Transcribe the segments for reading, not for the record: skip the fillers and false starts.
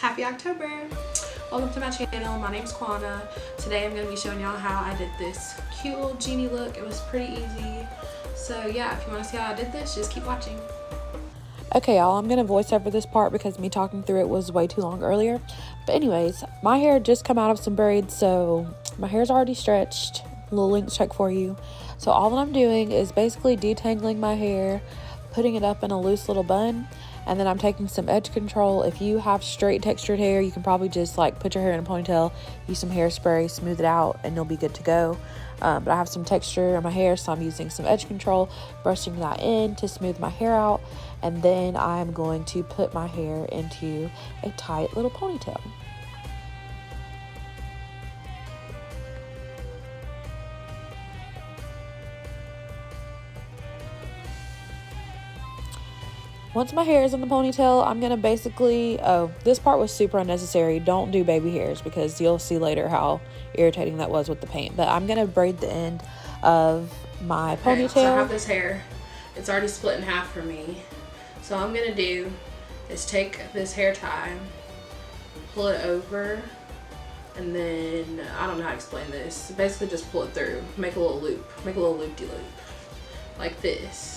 Happy October! Welcome to my channel. My name's Quana. Today I'm going to be showing y'all how I did this cute little genie look. It was pretty easy. So yeah, if you want to see how I did this, just keep watching. Okay, y'all, I'm going to voice over this part because me talking through it was way too long earlier. But anyways, my hair just come out of some braids, so my hair's already stretched. A little length check for you. So all that I'm doing is basically detangling my hair, putting it up in a loose little bun, and then I'm taking some edge control. If you have straight textured hair, you can probably just like put your hair in a ponytail, use some hairspray, smooth it out, and you'll be good to go. But I have some texture in my hair, so I'm using some edge control, brushing that in to smooth my hair out, and then I'm going to put my hair into a tight little ponytail. Once my hair is in the ponytail, I'm going to basically, this part was super unnecessary. Don't do baby hairs because you'll see later how irritating that was with the paint. But I'm going to braid the end of my ponytail. So I have this hair. It's already split in half for me. So all I'm going to do is take this hair tie, pull it over, and then, I don't know how to explain this. Basically just pull it through, make a little loop, make a little loop-de-loop, like this.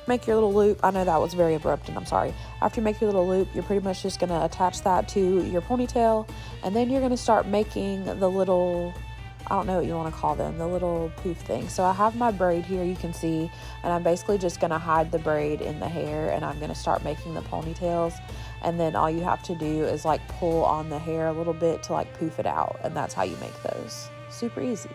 Make your little loop. I know that was very abrupt and I'm sorry. After you make your little loop, you're pretty much just going to attach that to your ponytail, and then you're going to start making the little, I don't know what you want to call them, the little poof thing. So I have my braid here, you can see, and I'm basically just going to hide the braid in the hair, and I'm going to start making the ponytails, and then all you have to do is like pull on the hair a little bit to like poof it out, and that's how you make those. Super easy.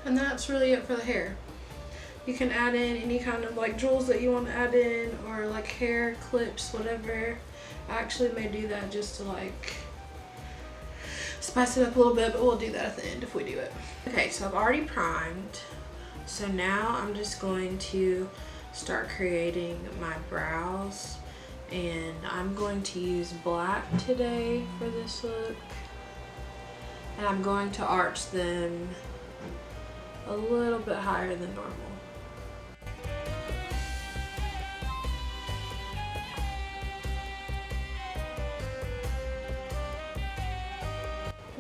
And that's really it for the hair. You can add in any kind of like jewels that you want to add in, or like hair clips, whatever. I actually may do that just to like spice it up a little bit, but we'll do that at the end if we do it. Okay, so I've already primed. So now I'm just going to start creating my brows, and I'm going to use black today for this look. And I'm going to arch them a little bit higher than normal.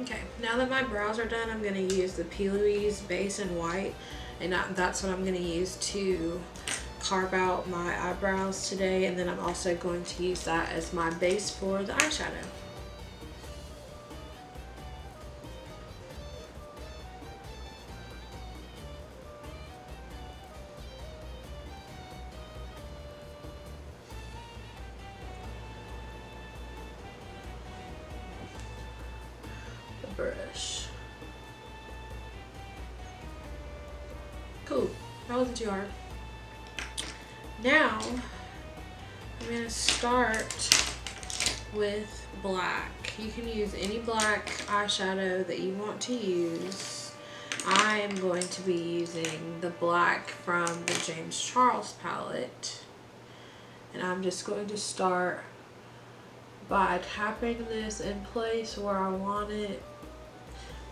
Okay, now that my brows are done, I'm going to use the P. Louise base in white, and that's what I'm going to use to carve out my eyebrows today, and then I'm also going to use that as my base for the eyeshadow. Brush. Cool. That wasn't too hard. Now I'm going to start with black. You can use any black eyeshadow that you want to use. I am going to be using the black from the James Charles palette, and I'm just going to start by tapping this in place where I want it,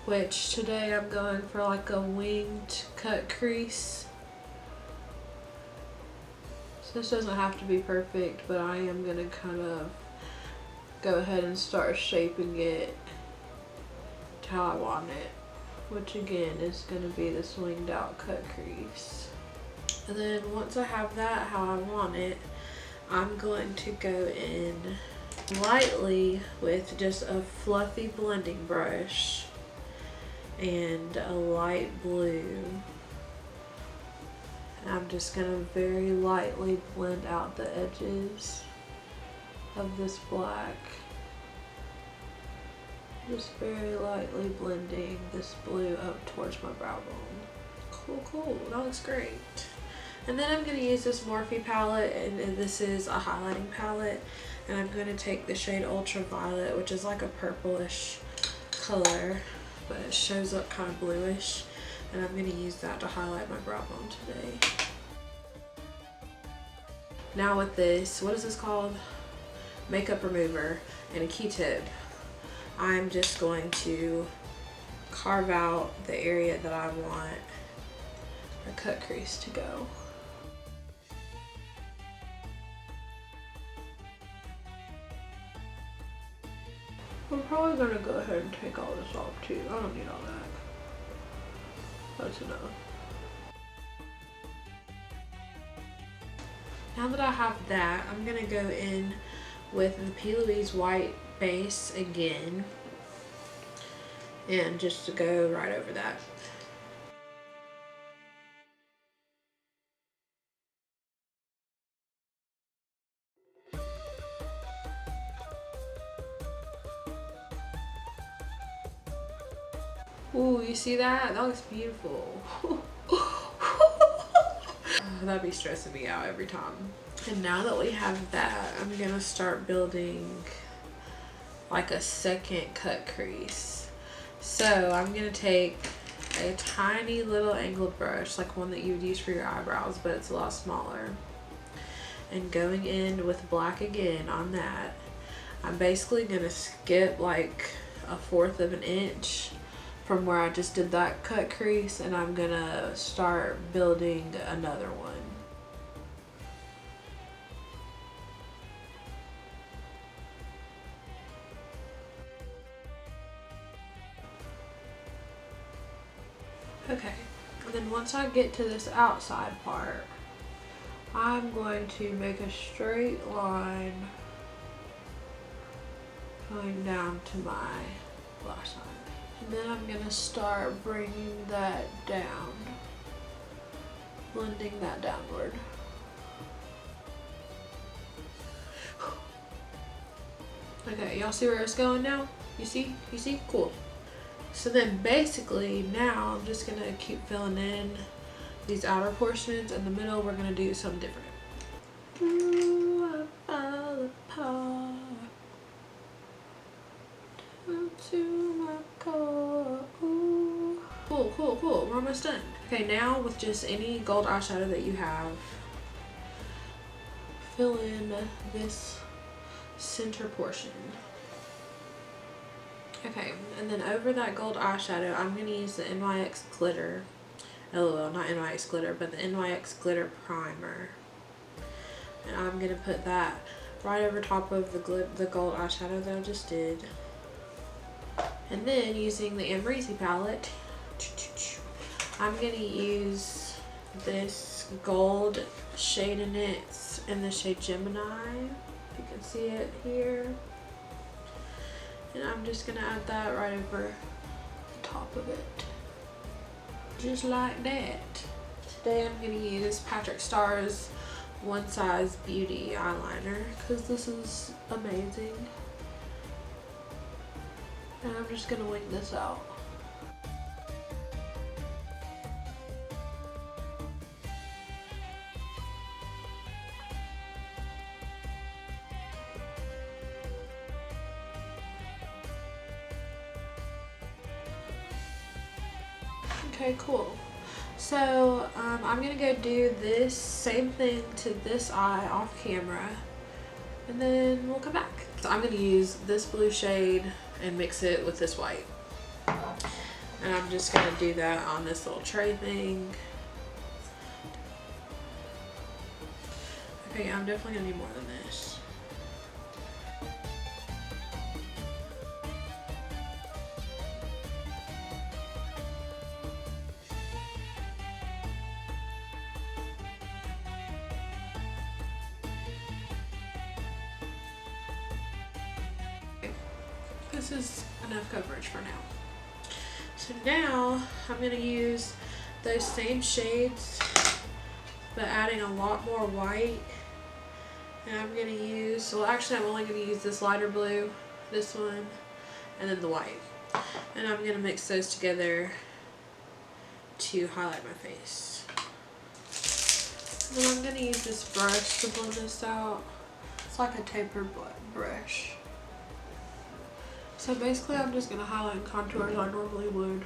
which today I'm going for like a winged cut crease. So this doesn't have to be perfect, but I am going to kind of go ahead and start shaping it to how I want it, which again is going to be this winged out cut crease. And then once I have that how I want it, I'm going to go in lightly with just a fluffy blending brush and a light blue. And I'm just going to very lightly blend out the edges of this black. Just very lightly blending this blue up towards my brow bone. Cool, that looks great. And then I'm going to use this Morphe palette, and this is a highlighting palette, and I'm going to take the shade Ultraviolet, which is like a purplish color, but it shows up kind of bluish. And I'm going to use that to highlight my brow bone today. Now with this, what is this called? Makeup remover and a Q-tip. I'm just going to carve out the area that I want a cut crease to go. We're probably gonna go ahead and take all this off too. I don't need all that. That's enough. Now that I have that, I'm gonna go in with the P. Louise white base again and just to go right over that. Ooh, you see that? That looks beautiful. That'd be stressing me out every time. And now that we have that, I'm gonna start building like a second cut crease. So I'm gonna take a tiny little angled brush, like one that you would use for your eyebrows, but it's a lot smaller. And going in with black again on that, I'm basically gonna skip like 1/4 of an inch from where I just did that cut crease, and I'm gonna start building another one. Okay, and then once I get to this outside part, I'm going to make a straight line going down to my lash line. And then I'm gonna start bringing that down, blending that downward. Okay, y'all see where it's going now? You see? You see? Cool. So then basically now I'm just gonna keep filling in these outer portions. In the middle we're gonna do something different. Ooh, I fall apart to my core. Ooh. Cool, cool, cool. We're almost done. Okay, now with just any gold eyeshadow that you have, fill in this center portion. Okay, and then over that gold eyeshadow, I'm going to use the NYX glitter. LOL, not NYX glitter, but the NYX glitter primer. And I'm going to put that right over top of the gold eyeshadow that I just did. And then using the Amrezy palette, I'm going to use this gold shade in it in the shade Gemini. If you can see it here. And I'm just going to add that right over the top of it. Just like that. Today I'm going to use Patrick Starr's One Size Beauty eyeliner because this is amazing. And I'm just going to wing this out. Okay, cool. So I'm gonna go do this same thing to this eye off camera, and then we'll come back. So I'm gonna use this blue shade and mix it with this white, and I'm just gonna do that on this little tray thing. Okay, I'm definitely gonna need more than this. This is enough coverage for now. So now I'm going to use those same shades but adding a lot more white, and I'm going to use, well actually I'm only going to use this lighter blue, this one, and then the white, and I'm going to mix those together to highlight my face. And then I'm going to use this brush to blend this out. It's like a tapered brush. So basically I'm just going to highlight and contour as I normally would.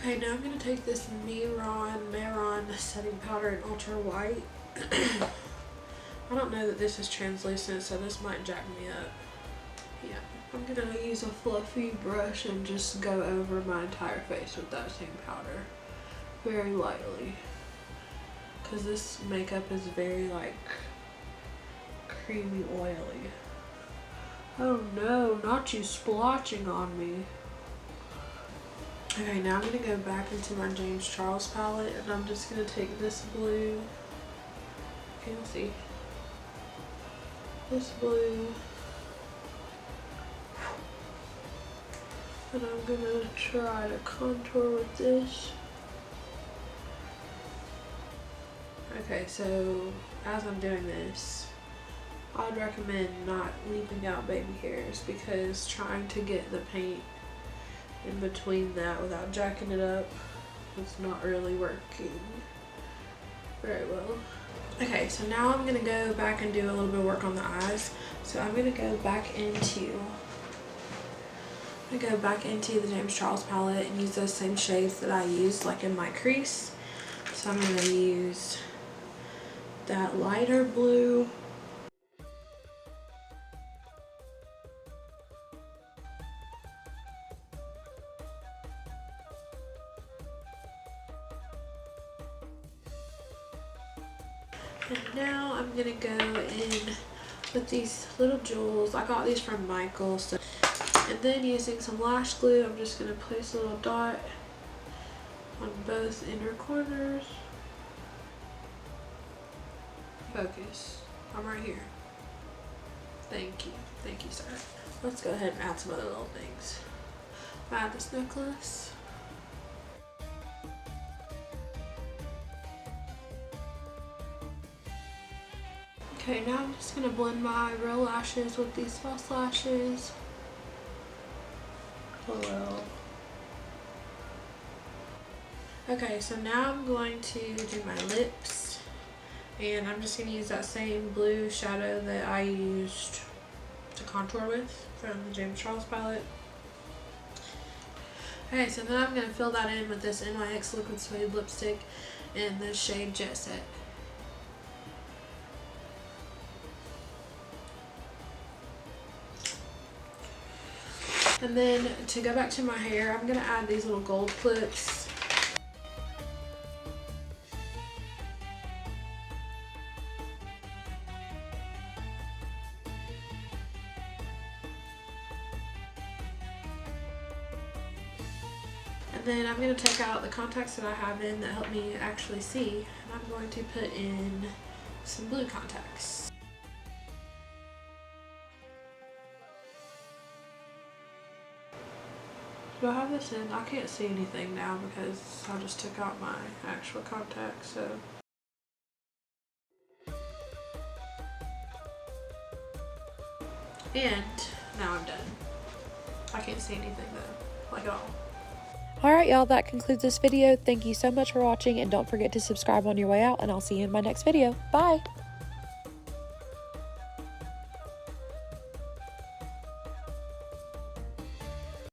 Okay, now I'm going to take this Maron setting powder in ultra white. I don't know that this is translucent, so this might jack me up. Yeah, I'm going to use a fluffy brush and just go over my entire face with that same powder. Very lightly. Because this makeup is very like creamy oily. Oh no, not you splotching on me. Okay, now I'm going to go back into my James Charles palette and I'm just going to take this blue. Okay, you'll see. This blue. And I'm going to try to contour with this. Okay, so as I'm doing this, I'd recommend not leaving out baby hairs because trying to get the paint in between that without jacking it up is not really working very well. Okay, so now I'm gonna go back and do a little bit of work on the eyes. So I'm gonna go back into the James Charles palette and use those same shades that I used like in my crease. So I'm gonna use that lighter blue. And now I'm gonna go in with these little jewels. I got these from Michael. So, and then using some lash glue, I'm just gonna place a little dot on both inner corners. Focus. I'm right here. Thank you, sir. Let's go ahead and add some other little things. Add this necklace. Okay, now I'm just gonna blend my real lashes with these false lashes. Hello. Okay, so now I'm going to do my lips. And I'm just gonna use that same blue shadow that I used to contour with from the James Charles palette. Okay, so then I'm gonna fill that in with this NYX Liquid Suede lipstick in the shade Jet Set. And then to go back to my hair, I'm gonna add these little gold clips. And then I'm going to take out the contacts that I have in that help me actually see, and I'm going to put in some blue contacts. Do I have this in? I can't see anything now because I just took out my actual contacts, so. And now I'm done. I can't see anything though, like at all. Alright y'all, that concludes this video. Thank you so much for watching and don't forget to subscribe on your way out and I'll see you in my next video. Bye!